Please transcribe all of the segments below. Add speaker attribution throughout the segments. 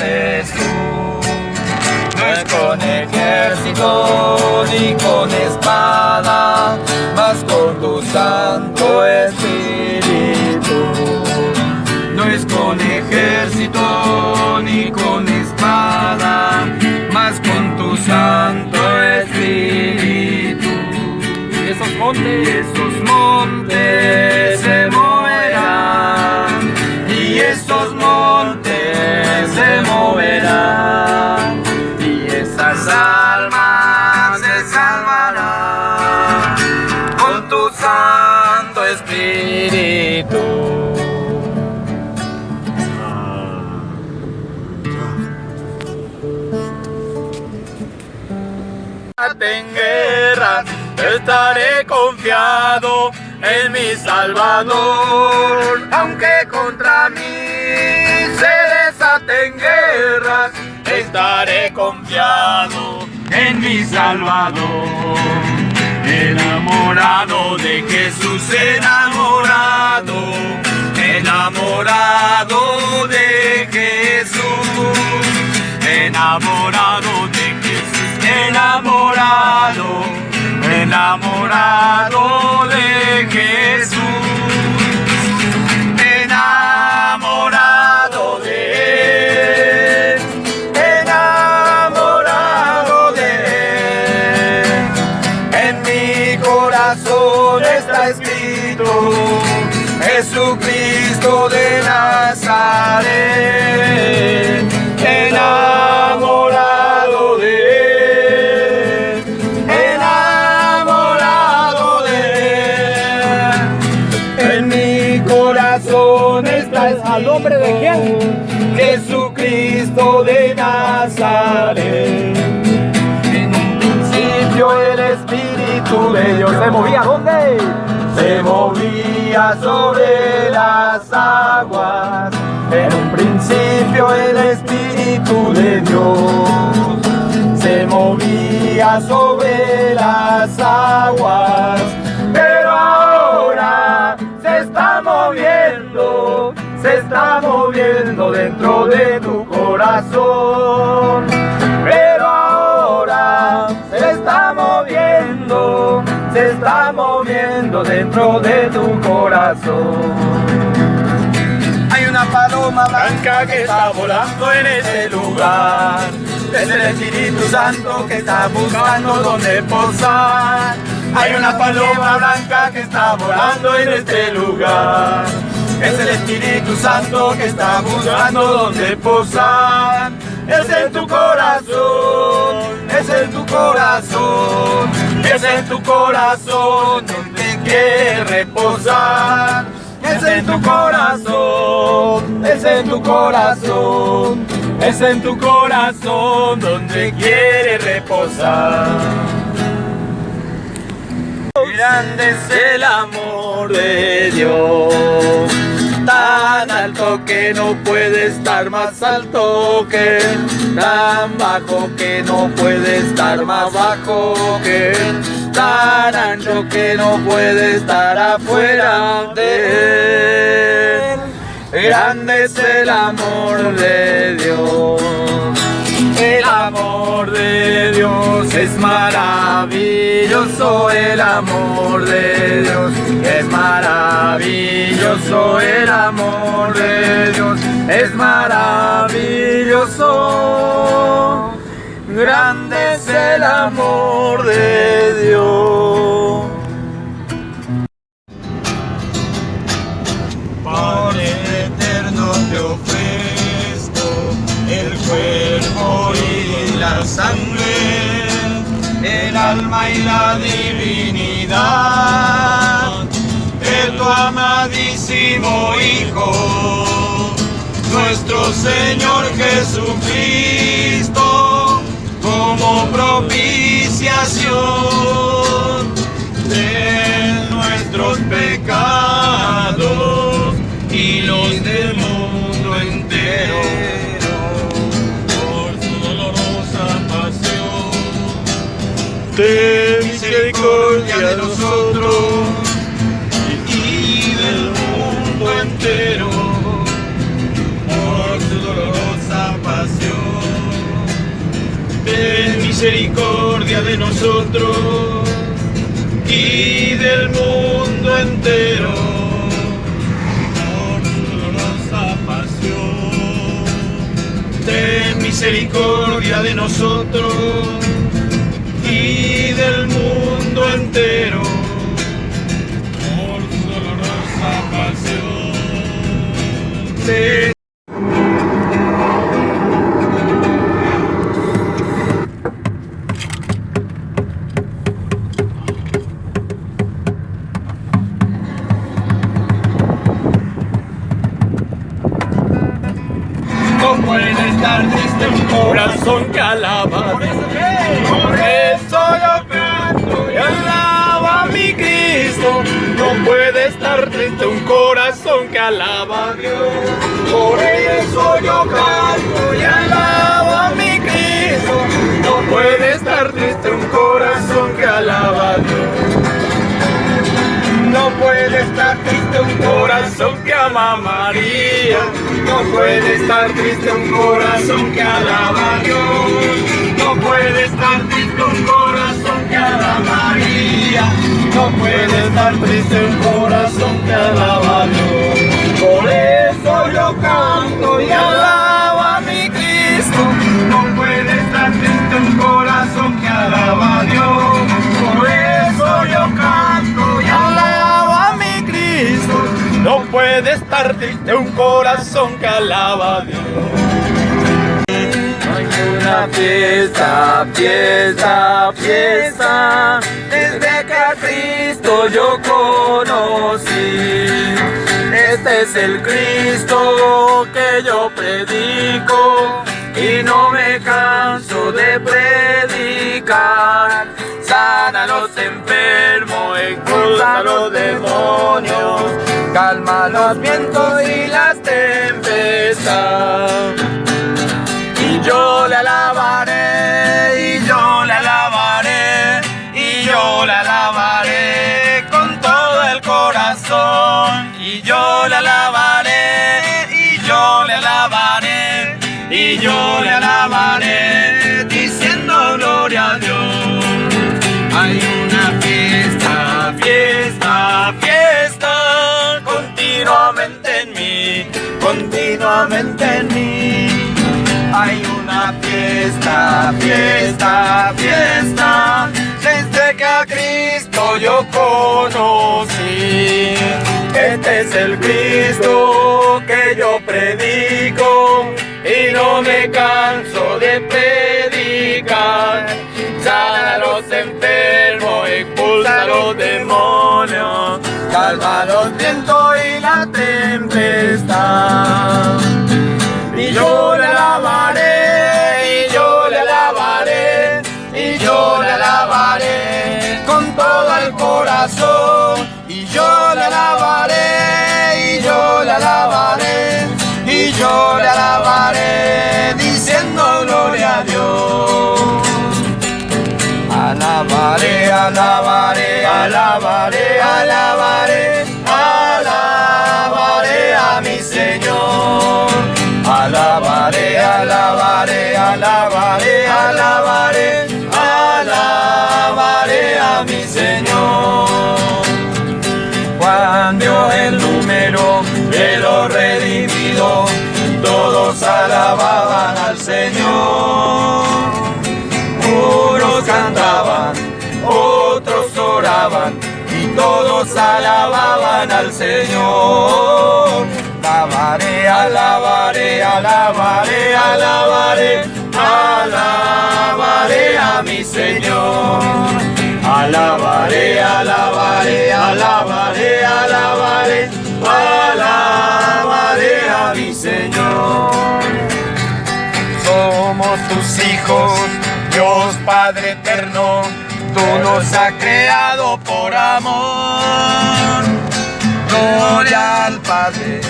Speaker 1: haces tú. No es con ejército ni con espada, mas con tu Santo Espíritu. No es con ejército ni con espada, mas con tu Santo Espíritu. Esos montes se moverán, y estos montes se moverán, y esas almas se salvarán con tu Santo Espíritu. En guerra estaré confiado en mi Salvador, aunque contra mí se desaten guerras, estaré confiado en mi Salvador. Enamorado de Jesús, enamorado, enamorado de Jesús, enamorado de Jesús, enamorado, enamorado de Jesús, enamorado de Él, enamorado de Él. En mi corazón está escrito Jesucristo de Nazaret, enamorado de Él, enamorado de Él. En mi corazón está
Speaker 2: ¿Al nombre de quién?
Speaker 1: Jesucristo de Nazaret. En un principio el Espíritu de Dios
Speaker 2: ¿Se movía dónde?
Speaker 1: se movía sobre las aguas. En un principio el Espíritu de Dios se movía sobre las aguas, pero ahora se está moviendo dentro de tu corazón. Pero ahora se está moviendo dentro de tu corazón. Hay una paloma blanca que está volando en este lugar. Es el Espíritu Santo que está buscando donde posar. Hay una paloma blanca que está volando en este lugar. Es el Espíritu Santo que está buscando donde posar. Es en tu corazón, es en tu corazón, es en tu corazón donde quiere reposar. Es en tu corazón, es en tu corazón, es en tu corazón donde quiere reposar. Grande es el amor de Dios, tan alto que no puede estar más alto que Él, tan bajo que no puede estar más bajo que Él, tan ancho que no puede estar afuera de Él. Grande es el amor de Dios, el amor de Dios es maravilloso, el amor de Dios es maravilloso, el amor de Dios es maravilloso. Grande es el amor de Dios. Padre eterno, te ofrezco el cuerpo y la sangre, el alma y la divinidad de tu amadísimo Hijo, nuestro Señor Jesucristo, como propiciación de nuestros pecados y los del mundo entero, por su dolorosa pasión. Ten misericordia de nosotros y del mundo entero, por su dolorosa pasión. misericordia de nosotros y del mundo entero, por tu dolorosa pasión. Ten misericordia de nosotros y del mundo entero, por tu dolorosa pasión. Ten No puede estar triste un corazón que alaba. Por eso yo canto y alabo a mi Cristo. No puede estar triste un corazón que alaba a Dios. Por eso yo canto y alabo a mi Cristo. No puede estar triste un corazón que alaba a Dios. No puede estar triste un corazón que ama a María. No puede estar triste un corazón que alaba a Dios. No puede estar triste un corazón que alaba a María. No puede estar triste un corazón que alaba a Dios. Por eso yo canto y alabo a mi Cristo. No puede estar triste un corazón que alaba a Dios. Por eso yo canto y alabo a mi Cristo. No puede estar triste un corazón que alaba a Dios. Hay una fiesta, fiesta, fiesta, desde que a Cristo yo conocí. Este es el Cristo que yo predico y no me canso de predicar. Sana a los enfermos, expulsa a los demonios, calma los vientos y las tempestades. Y yo le alabaré, y yo le alabaré, y yo le alabaré con todo el corazón. Y yo le alabaré, y yo le alabaré, y yo le alabaré, diciendo gloria a Dios. Hay una fiesta, fiesta, fiesta, continuamente en mí, continuamente en mí. Hay una fiesta, fiesta, fiesta, desde que a Cristo yo conocí. Este es el Cristo que yo predico y no me canso de predicar. Sana a los enfermos, expulsa a los demonios, calma los vientos y la tempestad. Y yo le alabaré, y yo le alabaré, y yo le alabaré con todo el corazón. Y yo le alabaré, y yo le alabaré, y yo le alabaré, diciendo gloria a Dios. Alabaré, alabaré, alabaré, alabaré, alabaré a mi Señor. Alabaré, alabaré, alabaré, alabaré, alabaré a mi Señor. Cuando el número de los redimidos, todos alababan al Señor. Unos cantaban, otros oraban, y todos alababan al Señor. Alabaré, alabaré, alabaré, alabaré, alabaré a mi Señor. Alabaré, alabaré, alabaré, alabaré, alabaré a mi Señor. Somos tus hijos, Dios Padre eterno, tú nos has creado por amor. Gloria al Padre,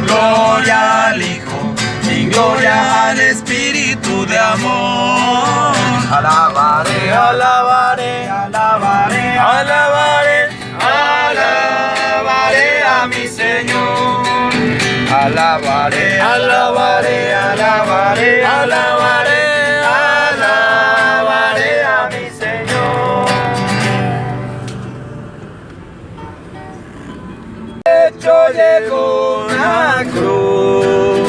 Speaker 1: gloria al Hijo y gloria al Espíritu de amor. Alabaré, alabaré, alabaré, alabaré, alabaré a mi Señor. Alabaré, alabaré, alabaré, alabaré, alabaré llevo una cruz,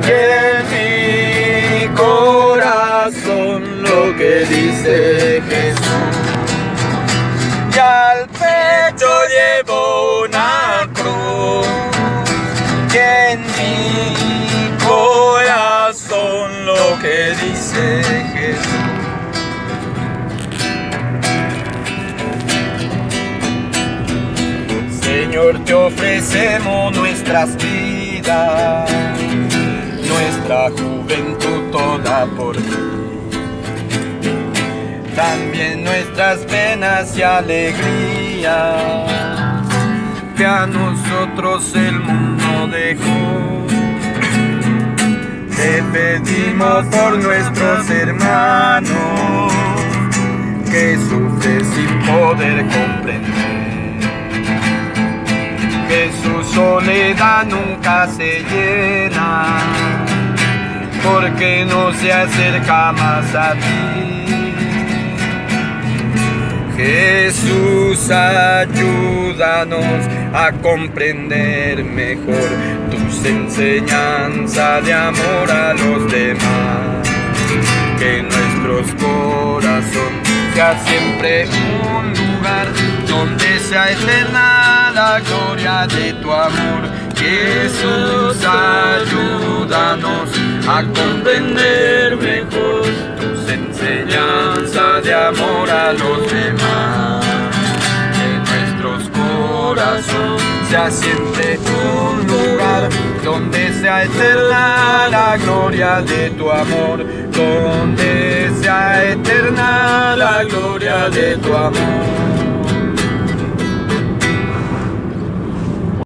Speaker 1: y en mi corazón lo que dice Jesús. Y al pecho llevo una cruz, y en mi corazón lo que dice Jesús. Señor, te ofrecemos nuestras vidas, nuestra juventud toda por ti, también nuestras penas y alegrías que a nosotros el mundo dejó. Te pedimos por nuestros hermanos que sufren sin poder comprender, que su soledad nunca se llena, porque no se acerca más a ti. Jesús, ayúdanos a comprender mejor tus enseñanzas de amor a los demás. Que nuestros corazones sea siempre un lugar donde sea eterna la gloria de tu amor. Jesús, ayúdanos a comprender mejor tus enseñanzas de amor a los demás. Que nuestros corazones sea siempre un lugar donde sea eterna la gloria de tu amor, donde sea eterna la gloria de tu amor.